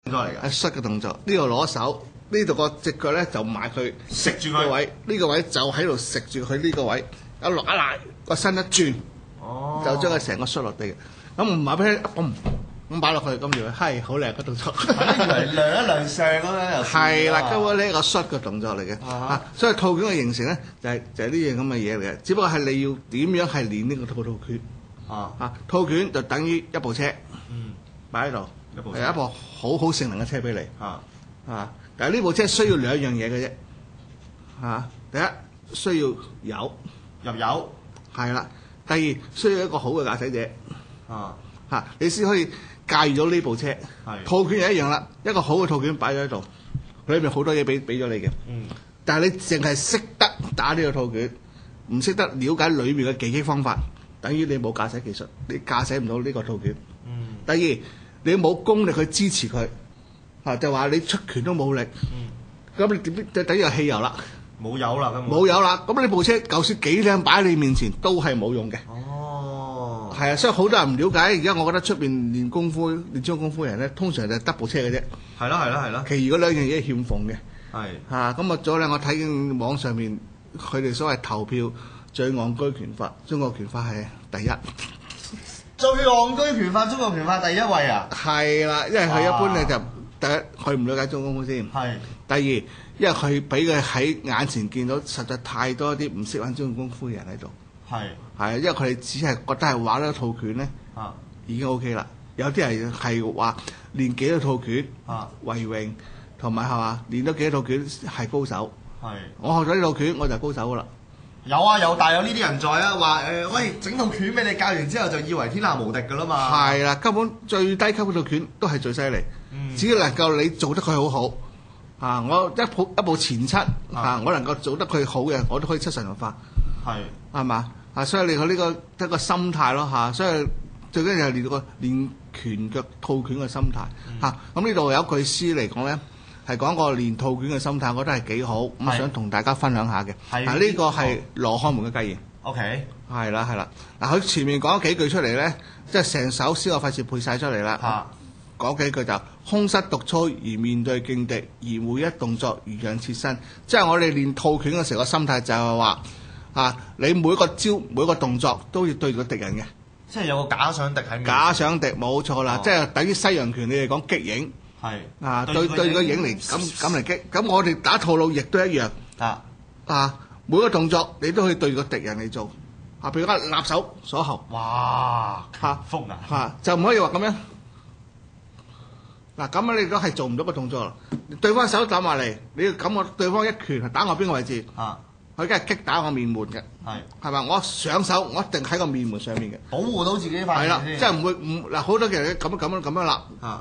作嚟㗎，係摔嘅動作。呢度攞手，呢度個隻腳咧就埋佢食住佢個位，呢個位就喺度食住佢呢個位，一落一拉個身一轉，哦，就將佢成個摔落地嘅。咁唔係俾咁擺落去，跟住係好靚嘅動作。以為亮一亮相咁樣又係啦，根本呢一個摔嘅動作嚟嘅。啊，所以套拳嘅形成咧就係呢樣咁嘅嘢嚟嘅，只不過係你要點樣係練呢個套拳。啊，套拳就等於一部車，擺喺度，係係一部好好性能嘅車俾你。但係呢部車需要兩樣嘢嘅啫。第一需要油入油，係啦。第二需要一個好嘅駕駛者。你先可以駕馭到呢部車。套拳又一樣啦，一個好嘅套拳擺咗喺度，裏面好多嘢俾咗你嘅。但係你淨係識得打呢個套拳，唔識得了解裏面嘅技擊方法，等於你冇駕駛技術，你駕駛唔到呢個套拳。第二，你冇功力去支持佢，就話你出拳都冇力，咁你點就等於係汽油啦，冇油啦，根本冇油啦。咁你部車就算幾靚擺喺你面前，都係冇用嘅。係啊，所以好多人唔了解。而家我覺得出邊練功夫、練中功夫嘅人咧，通常就係得部車嘅啫。係啦。其餘嗰兩樣嘢欠奉嘅。係咁早咧，我睇見網上面佢哋所謂投票最戇居拳法，中國拳法係第一。最戇居拳法，中國拳法第一位啊！係啦，因為佢一般咧就第一，佢唔了解中國功夫先。係。第二，因為佢俾佢喺眼前見到實在太多啲唔識玩中國功夫嘅人喺度。係，因為佢哋只係覺得係玩一套拳咧，已經 OK 啦。有啲人係話練幾多套拳，為榮，同埋係嘛練咗幾多套拳係高手。我學咗呢套拳，我就係高手噶啦。有啊有，但係有呢啲人在啊，話喂，整套拳俾你教完之後就以為天下無敵噶啦嘛。係啦，根本最低級嗰套拳都係最犀利，只要能夠你做得佢好好。我一步前七，我能夠做得佢好嘅，我都可以出神入化。係嘛？所以你個呢個一個心態咯。所以最緊要係練到個練拳腳套拳嘅心態。咁呢度有一句詩嚟講咧，係講個練套拳嘅心態，我覺得係幾好。咁想同大家分享下嘅。呢個係羅漢門嘅計言。OK。係啦。嗱，佢前面講咗幾句出嚟咧，即係成首詩我費事背晒出嚟啦。講幾句就空室獨操而面對勁敵，而每一動作如讓切身。即係我哋練套拳嘅時候個心態就係話。你每個招每個動作都要對住個敵人嘅，即係有個假想敵喺面。假想敵冇錯啦，即係等於西洋拳你哋講擊影，對個影嚟咁嚟擊。咁我哋打套路亦都一樣。每個動作你都可以對個敵人嚟做。譬如講立手鎖喉，哇！風就唔可以話咁樣。咁你都係做唔到個動作啦。對方手打埋嚟，你要咁我對方一拳係打我邊個位置？佢梗係擊打我面門嘅，係嘛？我上手，我一定喺個面門上面嘅，保護到自己塊面。係啦，即係唔會嗱，好多嘅人咁樣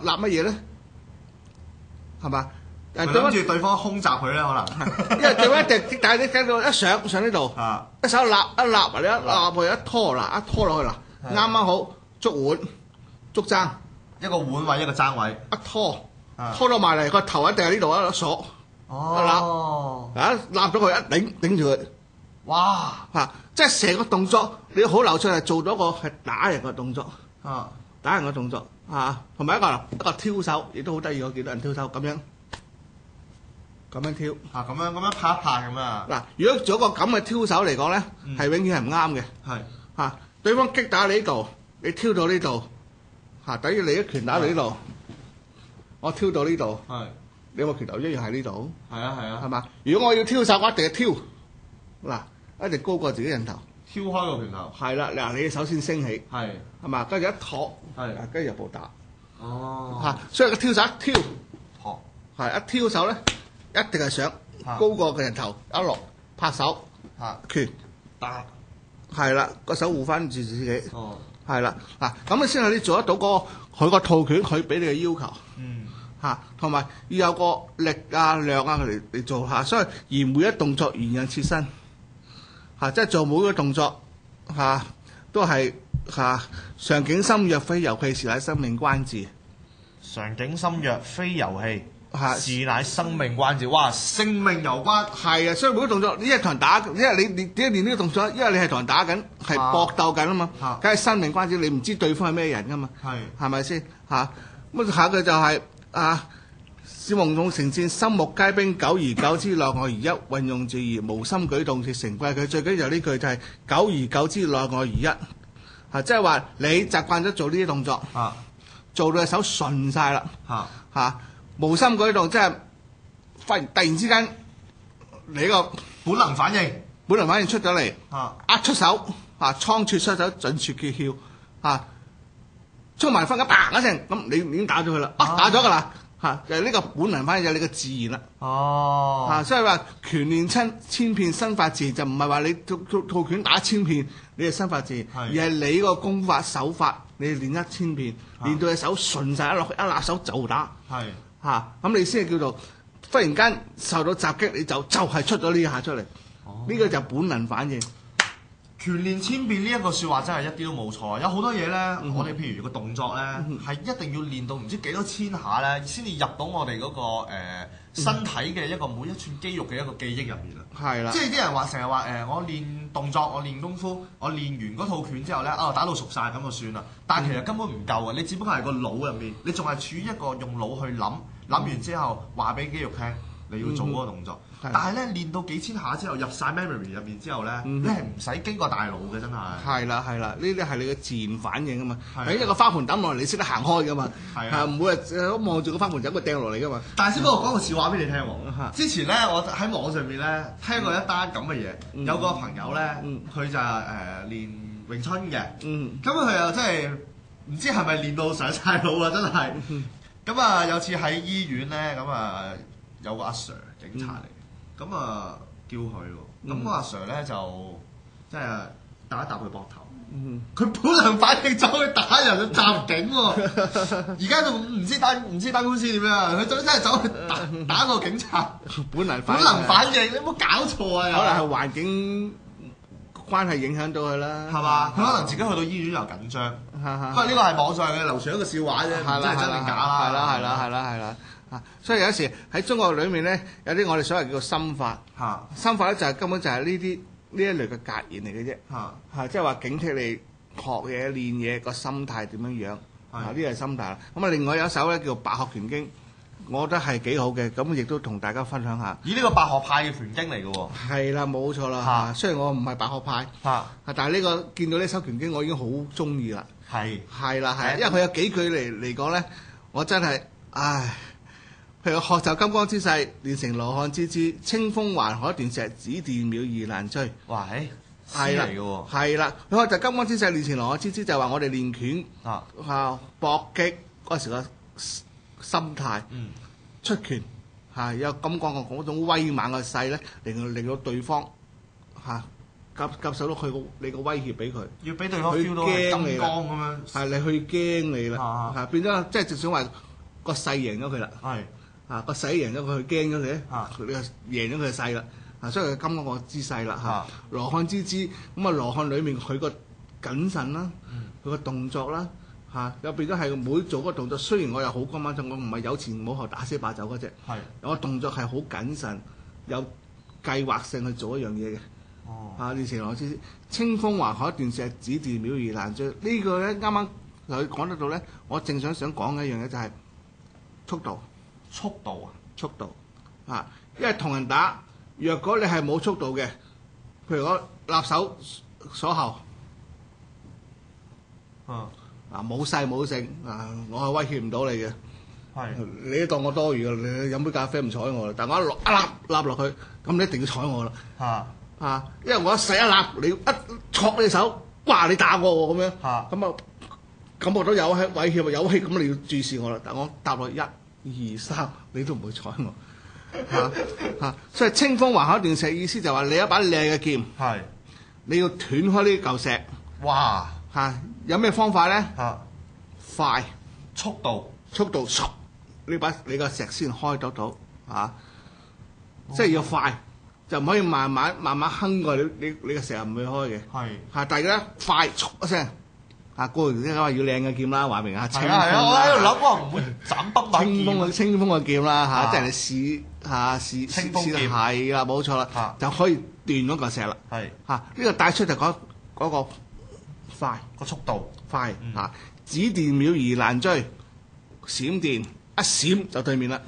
立乜嘢咧？係嘛？諗住對方空襲佢咧，可能。因為對方一定，但係你睇到一上呢度，一手立或者一拖落去啦，啱啱好捉碗捉爭，一個碗位一個爭位，一拖到埋嚟個頭一定係呢度一鎖。立咗佢一頂住佢，哇！即係成個動作你好流暢，係做到個係打人嘅動作，打人嘅動作同埋一個挑手，亦都好得意。我見到人挑手咁樣挑，咁樣拍一拍咁啊！嗱，如果做一個咁嘅挑手嚟講咧，係永遠係唔啱嘅。對方擊打你呢度，你挑到呢度，等於你一拳打到呢度，我挑到呢度。你個拳頭一樣喺呢度，係嘛？如果我要挑手，我一定係挑，一定高過自己人頭，挑開個拳頭。係啦，你首先升起，係嘛？跟住一托，跟住入步打。所以個挑手一挑，一挑手咧，一定係上高過個人頭，一落拍手，拳打，係啦，個手護翻住自己，係啦，咁你先係你做得到佢個套拳，佢俾你嘅要求。同埋要有個力量佢嚟做下，所以而每一動作如刃切身，即係做每個動作都係上景深若非遊戲，是乃生命關鍵。上景深若非遊戲，是乃生命關鍵。哇，性命攸關。係啊，所以每個動作，你係同人打，因為你點解練呢個動作？因為你係同人打緊，係搏鬥緊啊嘛，梗係生命關鍵。你唔知對方係咩人噶嘛，係咪先？咁下一句就係使蒙眾乘戰，心目皆兵，久而久之，內外而一，運用自如，無心舉動，鐵成規。佢最緊要呢句就係久而久之，內外而一。即係話你習慣咗做呢啲動作，做到隻手順晒啦，無心舉動，即係突然之間你個本能反應出咗嚟，出手，倉促出手，準處決竅，衝埋分一砰一聲，咁你已經打咗佢啦，打咗㗎啦。就係呢個本能反應，就係你個自然啦。所以話拳練千遍，身法自然，就唔係話你套拳打1000遍，你係身法自然，而係你個功法手法，你練1000遍，練到隻手順晒，一立手就打。咁你先係叫做忽然間受到襲擊，你就係出咗呢下出嚟。呢個就本能反應。拳練千遍呢一個説話真係一啲都冇錯，有好多嘢咧，我哋譬如個動作咧，係一定要練到唔知幾多千下咧，先至入到我哋嗰個身體嘅一個每一寸肌肉嘅一個記憶入面啦。係啦，即係啲人話成日話我練動作，我練功夫，我練完嗰套拳之後咧，打到熟晒咁就算啦。但係其實根本唔夠啊！你只不過係個腦入面，你仲係處於一個用腦去諗完之後話俾肌肉聽你要做嗰個動作。但係咧練到幾千下之後入晒 memory 入面之後咧，你係唔使經過大腦嘅，真係。係啦，呢啲係你嘅自然反應啊嘛。喺一個花盆抌落嚟，你識得行開噶嘛。唔會望住個花盆就咁掟落嚟噶嘛。但係先不過講個笑話俾你聽喎。之前咧我喺網上面咧聽過一單咁嘅嘢，有個朋友咧佢就練詠春嘅，咁佢又真係唔知係咪練到上晒腦啊！真係。咁有次喺醫院咧，有個阿 Sir 警察嚟。咁叫佢喎，咁個阿 Sir 咧就即係搭一搭佢膊頭，佢本能反應走去打人，去襲警喎。而家就唔知單公司點樣，佢真係走去打個警察，本能反應，你有冇搞錯啊？可能係環境關係影響到佢啦，係嘛？佢可能自己去到醫院又緊張，不過呢個係網上嘅流傳一個笑話啫，唔知係真定假啦。係啦。所以有時喺中國裏面咧，有啲我哋所謂叫做心法。心法咧就係根本就係呢一類嘅格言嚟嘅啫。即係話警惕你學嘢練嘢個心態點樣樣。呢個係心態啦。咁另外有一首咧叫做《白鶴拳經》，我覺得係幾好嘅。咁亦都同大家分享下。呢個白鶴派嘅拳經嚟嘅喎。係啦，冇錯啦。雖然我唔係白鶴派，但係呢個見到呢首拳經，我已經好中意啦。係啦，因為佢有幾句嚟講咧，我真係譬如學就金剛之勢，練成羅漢之姿，清風還可斷石，指電秒而難追。哇！係嚟嘅喎。係啦，佢學就金剛之勢，練成羅漢之姿，就係話我哋練拳搏擊嗰時個心態，出拳有感覺嗰種威猛嘅勢咧，令到對方感受到你個威脅俾佢，要俾對方 feel 到金剛咁樣。係你去驚你啦，變咗即係就想話個勢贏咗佢啦。個勢贏咗佢，驚咗你，佢贏咗佢嘅勢啦。所以佢金剛個姿勢啦，羅漢之姿。咁羅漢裡面佢個謹慎啦，佢個動作啦，又變咗係每做嗰個動作。雖然我又好剛猛，我唔係有錢冇學打死霸走嗰隻，我動作係好謹慎，有計劃性去做一樣嘢嘅。練成羅漢之姿，清風還可斷石，指電秒而難追。呢個咧啱啱佢講得到咧，我正想講嘅一樣嘢就係速度。速度因為同人打，若果你係冇速度嘅，譬如我立手鎖喉，冇勢冇性，我係威脅唔到你嘅。你當我多餘嘅，你飲杯咖啡唔睬我啦。但我一立落去，咁你一定要睬我啦。因為我一勢一立，你一戳你手，哇！你打我喎咁樣，咁感覺到有威脅有氣，咁你要注視我啦。但我搭落1、2、3，你都唔會睬我。所以清風還可斷石，意思就係話你一把靚嘅劍，你要斷開呢嚿石。哇！有咩方法咧？快，速度，你個石先開得到。即係要快，就唔可以慢慢哼過你個石唔會開嘅。大家快速一聲。固然之話要靚嘅劍啦，話明清風我喺度諗喎，唔會斬北馬清風嘅劍啦，即係你試清風劍係啦，冇錯啦，就可以斷嗰個石啦。呢個帶出就講嗰個快個速度快指電秒而難追，閃電一閃就對面啦。